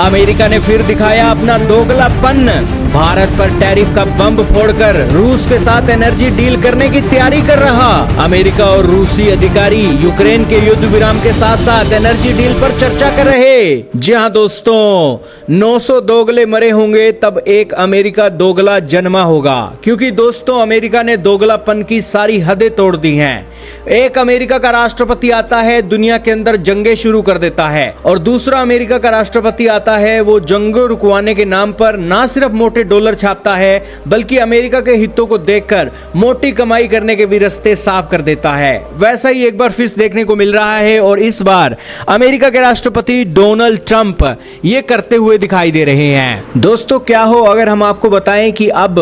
America ने फिर दिखाया अपना दोगलापन। भारत पर टैरिफ का बम फोड़कर रूस के साथ एनर्जी डील करने की तैयारी कर रहा। अमेरिका और रूसी अधिकारी यूक्रेन के युद्ध विराम के साथ साथ एनर्जी डील पर चर्चा कर रहे। जी हाँ दोस्तों, 900 दोगले मरे होंगे तब एक अमेरिका दोगला जन्मा होगा, क्योंकि दोस्तों अमेरिका ने दोगलापन की सारी हदें तोड़ दी हैं। एक अमेरिका का राष्ट्रपति आता है, दुनिया के अंदर जंगें शुरू कर देता है, और दूसरा अमेरिका का राष्ट्रपति आता है, वो जंगों रुकवाने के नाम पर ना सिर्फ मोटे डॉलर छापता है, बल्कि अमेरिका के हितों को देखकर मोटी कमाई करने के भी रास्ते साफ कर देता है। वैसा ही एक बार फिर देखने को मिल रहा है, और इस बार अमेरिका के राष्ट्रपति डोनाल्ड ट्रंप ये करते हुए दिखाई दे रहे हैं। दोस्तों क्या हो अगर हम आपको बताएं कि अब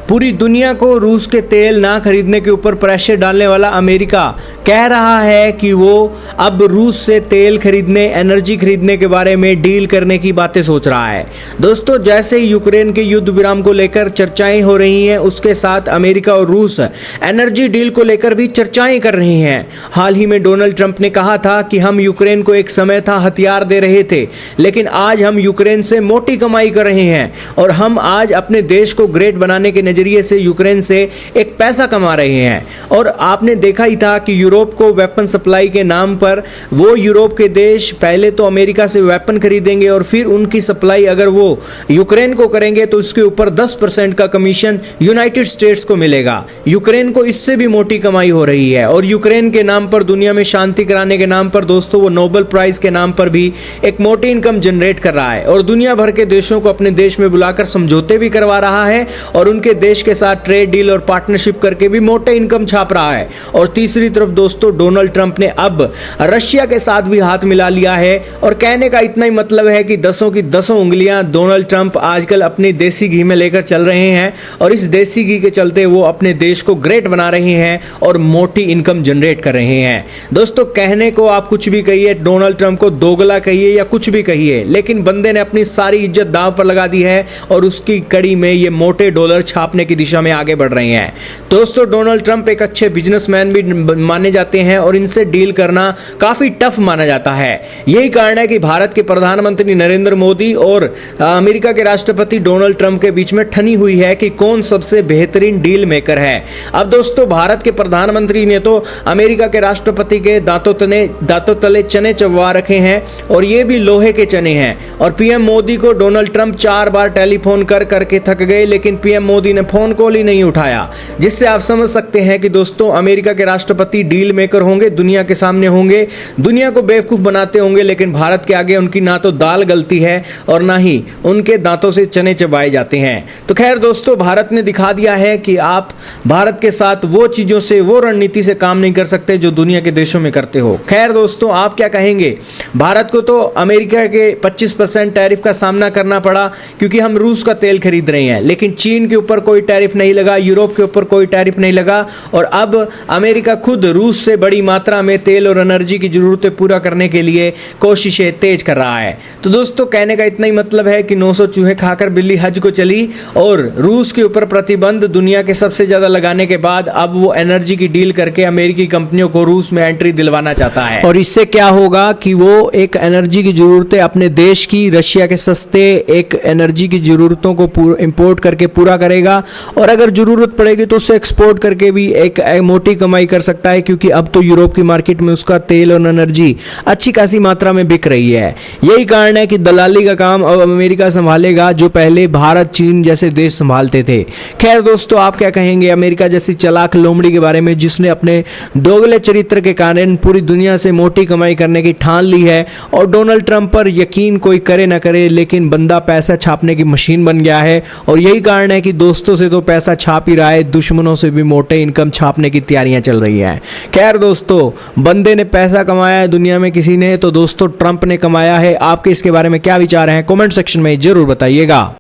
पूरी दुनिया को रूस के तेल ना खरीदने के ऊपर प्रेशर डालने वाला अमेरिका कह रहा है कि वो अब रूस से तेल खरीदने, एनर्जी खरीदने के बारे में डील करने की बातें सोच रहा है। दोस्तों जैसे ही यूक्रेन के युद्ध विराम को लेकर चर्चाएं हो रही हैं, उसके साथ अमेरिका और रूस एनर्जी डील को लेकर भी चर्चाएं कर रही हैं। हाल ही में डोनाल्ड ट्रंप ने कहा था कि हम यूक्रेन को एक समय था हथियार दे रहे थे, लेकिन आज हम यूक्रेन से मोटी कमाई कर रहे हैं, और हम आज अपने देश को ग्रेट बनाने के नजरिए से यूक्रेन से एक पैसा कमा रहे हैं। और आपने देखा ही था कि यूरोप को वेपन सप्लाई के नाम पर वो यूरोप के देश पहले तो अमेरिका से वेपन खरीदेंगे, और फिर उनकी सप्लाई अगर वो यूक्रेन को करेंगे तो उसके ऊपर 10% का कमीशन यूनाइटेड स्टेट्स को मिलेगा। यूक्रेन को इससे भी मोटी कमाई हो रही है, और यूक्रेन के नाम पर, दुनिया में शांति कराने के नाम पर दोस्तों, वो नोबेल प्राइज के नाम पर भी एक मोटी इनकम जनरेट कर रहा है, और दुनिया भर के देशों को अपने देश में बुलाकर समझौते भी करवा रहा है, और उनके देश के साथ ट्रेड डील और पार्टनरशिप करके भी मोटे इनकम छाप रहा है। और तीसरी तरफ दोस्तों डोनाल्ड ट्रंप ने अब रशिया के साथ भी हाथ मिला लिया है, और कहने का इतना ही मतलब है कि 10 की 10 उंगलियां डोनाल्ड ट्रंप आजकल अपनी देसी घी में लेकर चल रहे हैं, और इस देसी घी के चलते वो अपने देश को ग्रेट बना रहे हैं और मोटी इनकम जनरेट कर रहे हैं। दोस्तों कहने को आप कुछ भी कहिए, डोनाल्ड ट्रंप को दोगला कहिए या कुछ भी कहिए, लेकिन बंदे ने अपनी सारी इज्जत दांव पर लगा दी है, और उसकी कड़ी में ये मोटे डॉलर छापने की दिशा में आगे बढ़ रहे हैं। दोस्तों डोनाल्ड ट्रंप एक अच्छे बिजनेसमैन भी माने जाते हैं, और इनसे डील करना काफी टफ माना जाता है। यही कारण है कि भारत के प्रधानमंत्री नरेंद्र मोदी और अमेरिका के राष्ट्रपति डोनाल्ड ट्रंप के बीच में ठनी हुई है कि कौन सबसे बेहतरीन डील मेकर है। अब दोस्तों भारत के प्रधानमंत्री ने तो अमेरिका के राष्ट्रपति के दांतों तले चने चबवा रखे हैं, और ये भी लोहे के चने हैं। और पीएम मोदी को डोनाल्ड ट्रंप 4 बार टेलीफोन करके थक गए, लेकिन पीएम मोदी ने फोन कॉल ही नहीं उठाया, जिससे आप समझ सकते हैं कि दोस्तों अमेरिका के राष्ट्रपति डील मेकर होंगे, दुनिया के सामने होंगे, दुनिया को बेवकूफ बनाते होंगे, लेकिन भारत के आगे उनकी ना तो दाल गलती है और ना ही उनके दांतों से चने चबाए जाते हैं। तो खैर दोस्तों भारत ने दिखा दिया है कि आप भारत के साथ वो चीजों से, वो रणनीति से काम नहीं कर सकते जो दुनिया के देशों में करते हो। खैर दोस्तों आप क्या कहेंगे? भारत को तो अमेरिका के 25% टैरिफ का सामना करना पड़ा, क्योंकि हम रूस का तेल खरीद रहे हैं, लेकिन चीन के ऊपर कोई टैरिफ नहीं लगा, यूरोप के ऊपर कोई टैरिफ नहीं लगा, और अब अमेरिका खुद रूस से बड़ी मात्रा में तेल और एनर्जी की जरूरतें पूरा करने के लिए कोशिशें तेज कर रहा है। तो दोस्तों कहने का इतना ही मतलब है कि 900 चूहे खाकर बिल्ली हज को चली, और रूस के ऊपर प्रतिबंध दुनिया के सबसे ज्यादा लगाने के बाद अब वो एनर्जी की डील करके अमेरिकी कंपनियों को रूस में एंट्री दिलवाना चाहता है। और इससे क्या होगा कि वो एक एनर्जी की जरूरतें अपने देश की, रशिया के सस्ते एक एनर्जी की जरूरतों को इंपोर्ट करके पूरा करेगा, और अगर जरूरत पड़ेगी तो उसे एक्सपोर्ट करके भी एक मोटी कमाई कर सकता है, क्योंकि अब तो यूरोप की मार्केट में उसका तेल और एनर्जी अच्छी खासी मात्रा में बिक रही है। यही कारण है कि दलाली का काम अब अमेरिका संभालेगा, जो पहले भारत, चीन जैसे देश संभालते थे। खैर दोस्तों आप क्या कहेंगे अमेरिका जैसी चालाक लोमड़ी के बारे में, जिसने अपने दोगले चरित्र के कारण पूरी दुनिया से मोटी कमाई करने की ठान ली है? और डोनाल्ड ट्रंप पर यकीन कोई करे ना करे, लेकिन बंदा पैसा छापने की मशीन बन गया है, और यही कारण है कि दोस्तों से तो पैसा छाप ही रहा है, दुश्मनों से भी मोटे इनकम छापने की तैयारियां चल रही हैं। खैर दोस्तों बंदे ने पैसा कमाया है दुनिया में किसी ने, तो दोस्तों ट्रंप ने कमाया है। आपके इसके बारे में क्या विचार हैं? कमेंट सेक्शन में जरूर बताइएगा।